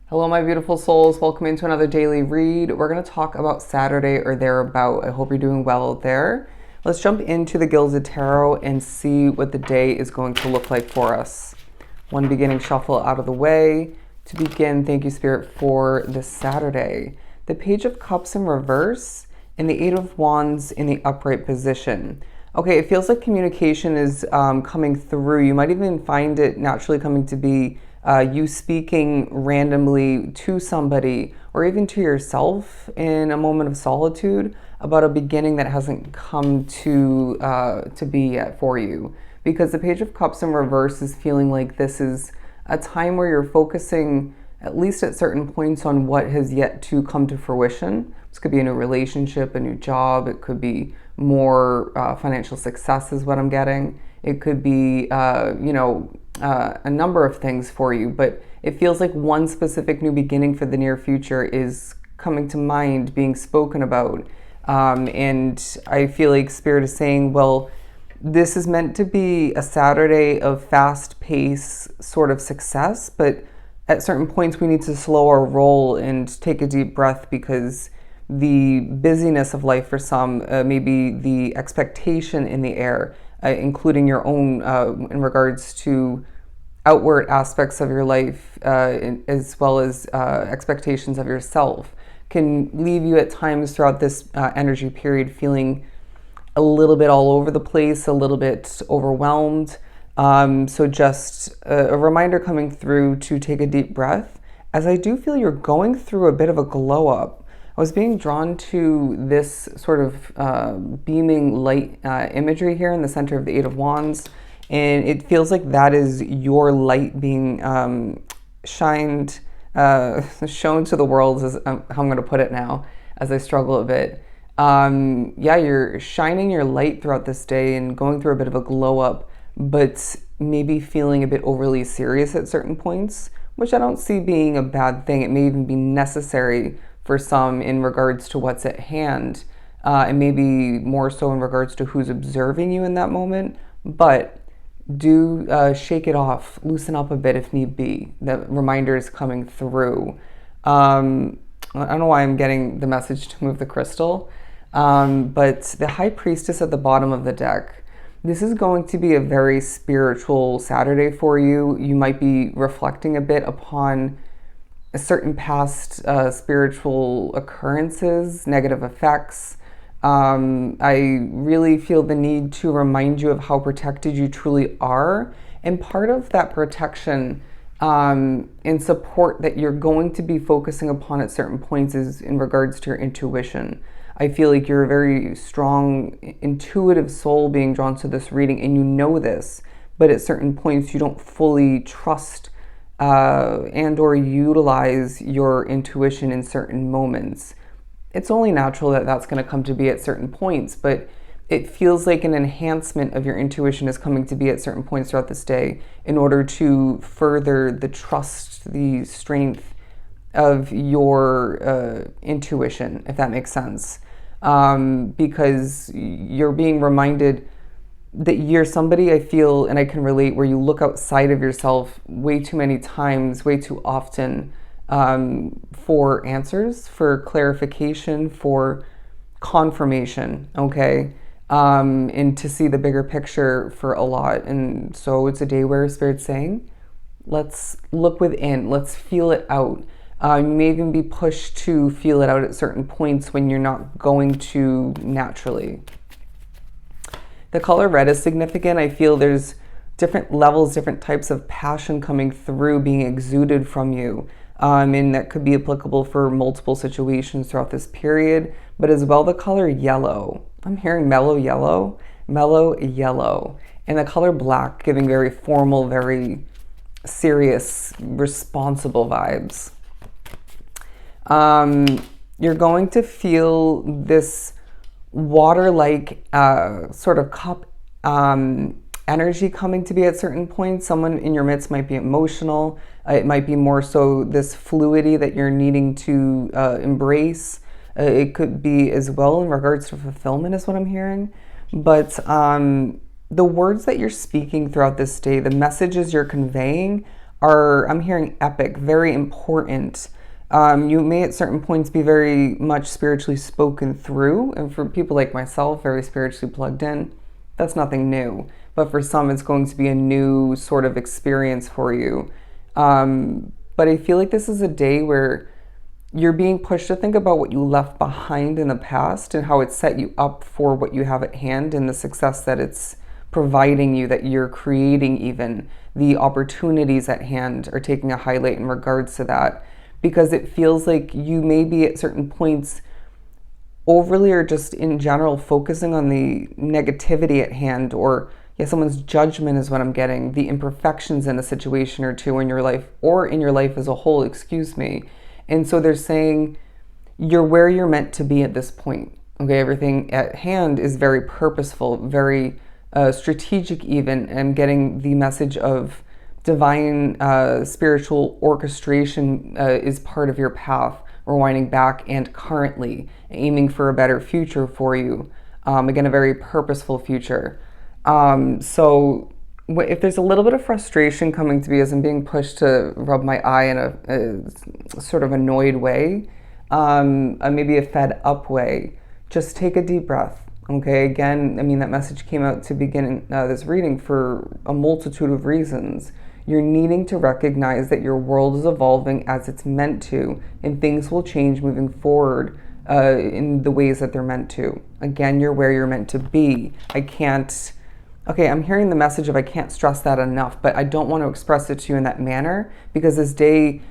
Hello, my beautiful souls. Welcome into another daily read. We're going to talk about Saturday or thereabout. I hope you're doing well out there. Let's jump into the Gilded Tarot and see what the day is going to look like for us. One beginning shuffle out of the way. To begin, thank you, Spirit, for this Saturday. The Page of Cups in reverse and the Eight of Wands in the upright position. Okay, it feels like communication is coming through. You might even find it naturally coming to be you speaking randomly to somebody or even to yourself in a moment of solitude about a beginning that hasn't come to be yet for you. Because the Page of Cups in reverse is feeling like this is a time where you're focusing, at least at certain points, on what has yet to come to fruition. This could be a new relationship, a new job. It could be more financial success is what I'm getting. It could be, a number of things for you, but it feels like one specific new beginning for the near future is coming to mind, being spoken about. And I feel like Spirit is saying, well, this is meant to be a Saturday of fast pace sort of success, but at certain points we need to slow our roll and take a deep breath because the busyness of life for some, maybe the expectation in the air, including your own in regards to outward aspects of your life, as well as expectations of yourself, can leave you at times throughout this energy period feeling a little bit all over the place, a little bit overwhelmed. So just a reminder coming through to take a deep breath, as I do feel you're going through a bit of a glow up. I was being drawn to this sort of beaming light imagery here in the center of the Eight of Wands, and it feels like that is your light being shown to the world, is how I'm going to put it now, as I struggle a bit. You're shining your light throughout this day and going through a bit of a glow up, but maybe feeling a bit overly serious at certain points, which I don't see being a bad thing. It may even be necessary for some in regards to what's at hand, and maybe more so in regards to who's observing you in that moment. But do shake it off, loosen up a bit if need be. The reminder is coming through. I don't know why I'm getting the message to move the crystal, but the High Priestess at the bottom of the deck. This is going to be a very spiritual Saturday for you. You might be reflecting a bit upon certain past spiritual occurrences, negative effects. I really feel the need to remind you of how protected you truly are. And part of that protection and support that you're going to be focusing upon at certain points is in regards to your intuition. I feel like you're a very strong, intuitive soul being drawn to this reading, and you know this, but at certain points you don't fully trust and or utilize your intuition in certain moments. It's only natural that that's going to come to be at certain points, but it feels like an enhancement of your intuition is coming to be at certain points throughout this day in order to further the trust, the strength of your intuition, if that makes sense. Because you're being reminded that you're somebody, I feel, and I can relate, where you look outside of yourself way too many times, way too often, for answers, for clarification, for confirmation, okay? And to see the bigger picture for a lot. And so it's a day where Spirit's saying, let's look within, let's feel it out. You may even be pushed to feel it out at certain points when you're not going to naturally. The color red is significant. I feel there's different levels, different types of passion coming through, being exuded from you. And that could be applicable for multiple situations throughout this period, but as well the color yellow. I'm hearing mellow yellow, and the color black giving very formal, very serious, responsible vibes. You're going to feel this water-like sort of cup energy coming to be at certain points. Someone in your midst might be emotional. It might be more so this fluidity that you're needing to embrace. It could be as well in regards to fulfillment is what I'm hearing. But the words that you're speaking throughout this day, the messages you're conveying are, I'm hearing epic, very important. You may at certain points be very much spiritually spoken through, and for people like myself, very spiritually plugged in, that's nothing new. But for some, it's going to be a new sort of experience for you. But I feel like this is a day where you're being pushed to think about what you left behind in the past and how it set you up for what you have at hand and the success that it's providing you, that you're creating. Even the opportunities at hand are taking a highlight in regards to that, because it feels like you may be at certain points overly or just in general focusing on the negativity at hand, or someone's judgment is what I'm getting, the imperfections in a situation or two in your life, or in your life as a whole, excuse me. And so they're saying you're where you're meant to be at this point. Okay, everything at hand is very purposeful, very strategic even. I'm getting the message of divine spiritual orchestration is part of your path, rewinding back and currently aiming for a better future for you. Again, a very purposeful future. So if there's a little bit of frustration coming to me as I'm being pushed to rub my eye in a sort of annoyed way, maybe a fed up way, just take a deep breath. Okay, again, I mean, that message came out to begin this reading for a multitude of reasons. You're needing to recognize that your world is evolving as it's meant to, and things will change moving forward in the ways that they're meant to. Again, you're where you're meant to be. I'm hearing the message of I can't stress that enough, but I don't want to express it to you in that manner, because this day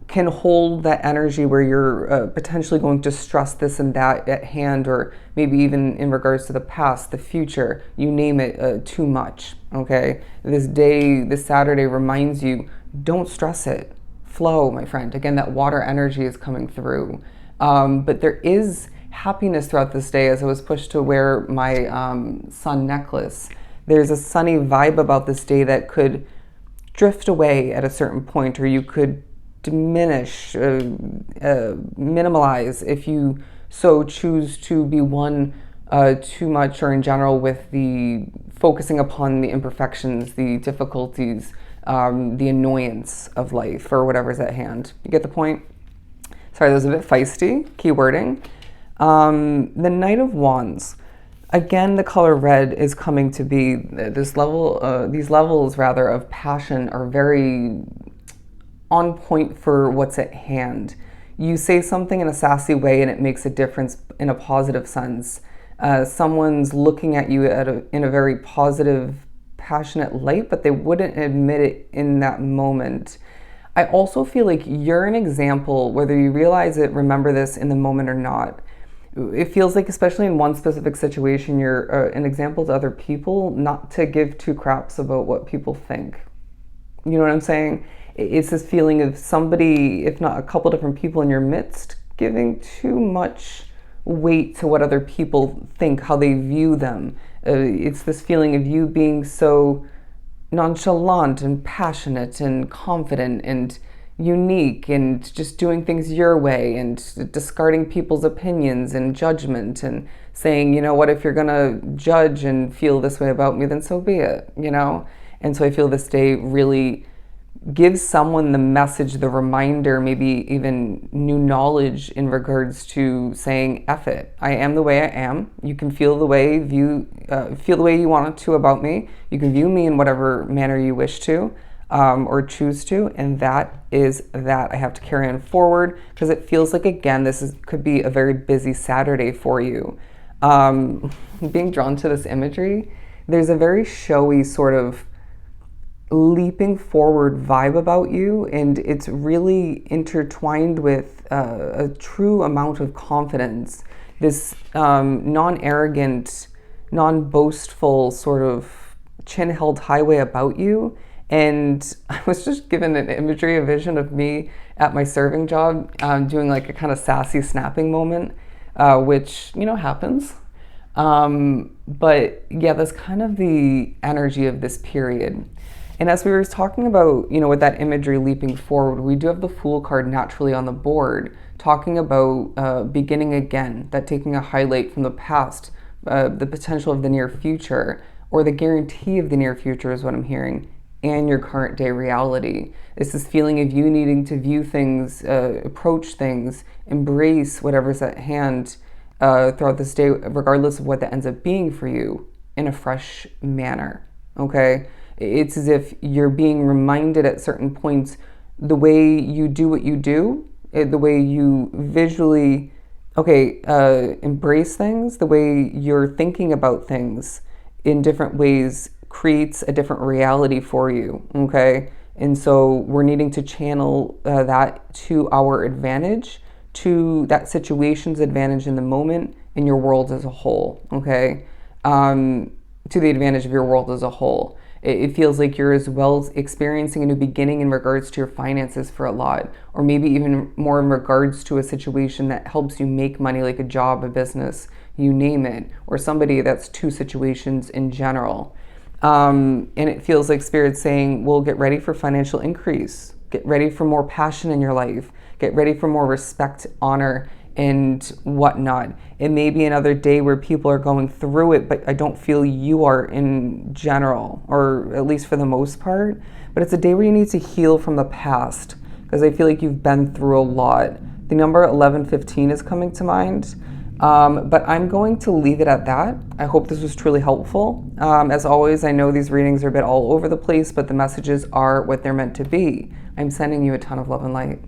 can hold that energy where you're potentially going to stress this and that at hand, or maybe even in regards to the past, the future, you name it, too much. Okay, this day, this Saturday reminds you, don't stress it. Flow, my friend. Again, that water energy is coming through. But there is happiness throughout this day. As I was pushed to wear my sun necklace, there's a sunny vibe about this day that could drift away at a certain point, or you could diminish, minimalize, if you so choose to be one too much, or in general with the focusing upon the imperfections, the difficulties, the annoyance of life, or whatever's at hand. You get the point? Sorry, that was a bit feisty, keywording. The Knight of Wands. Again, the color red is coming to be this level, these levels rather of passion are very on point for what's at hand. You say something in a sassy way and it makes a difference in a positive sense. Someone's looking at you in a very positive, passionate light, but they wouldn't admit it in that moment. I also feel like you're an example, whether you realize it, remember this in the moment or not. It feels like, especially in one specific situation, you're an example to other people, not to give two craps about what people think. You know what I'm saying? It's this feeling of somebody, if not a couple different people in your midst, giving too much weight to what other people think, how they view them. It's this feeling of you being so nonchalant and passionate and confident and unique and just doing things your way and discarding people's opinions and judgment and saying, you know what, if you're gonna judge and feel this way about me, then so be it, you know? And so I feel this day really gives someone the message, the reminder, maybe even new knowledge in regards to saying, F it. I am the way I am. You can feel the way you want to about me. You can view me in whatever manner you wish to, or choose to, and that is that. I have to carry on forward because it feels like, again, could be a very busy Saturday for you. Being drawn to this imagery, there's a very showy sort of leaping forward vibe about you, and it's really intertwined with a true amount of confidence, this non-arrogant, non-boastful sort of chin-held highway about you. And I was just given an imagery, a vision of me at my serving job doing like a kind of sassy snapping moment, which, you know, happens. But yeah, that's kind of the energy of this period. And as we were talking about, you know, with that imagery leaping forward, we do have the Fool card naturally on the board, talking about beginning again, that taking a highlight from the past, the potential of the near future, or the guarantee of the near future is what I'm hearing. and your current day reality. It's this feeling of you needing to view things, approach things, embrace whatever's at hand throughout this day, regardless of what that ends up being for you, in a fresh manner. Okay? It's as if you're being reminded at certain points the way you do what you do, the way you visually, embrace things, the way you're thinking about things in different ways creates a different reality for you, okay? And so we're needing to channel that to our advantage, to that situation's advantage in the moment, in your world as a whole, okay? To the advantage of your world as a whole. It feels like you're as well experiencing a new beginning in regards to your finances for a lot, or maybe even more in regards to a situation that helps you make money, like a job, a business, you name it, or somebody. That's two situations in general. And it feels like Spirit's saying, well, get ready for financial increase, get ready for more passion in your life, get ready for more respect, honor, and whatnot. It may be another day where people are going through it, but I don't feel you are in general, or at least for the most part. But it's a day where you need to heal from the past, because I feel like you've been through a lot. The number 1115 is coming to mind. But I'm going to leave it at that. I hope this was truly helpful. As always, I know these readings are a bit all over the place, but the messages are what they're meant to be. I'm sending you a ton of love and light.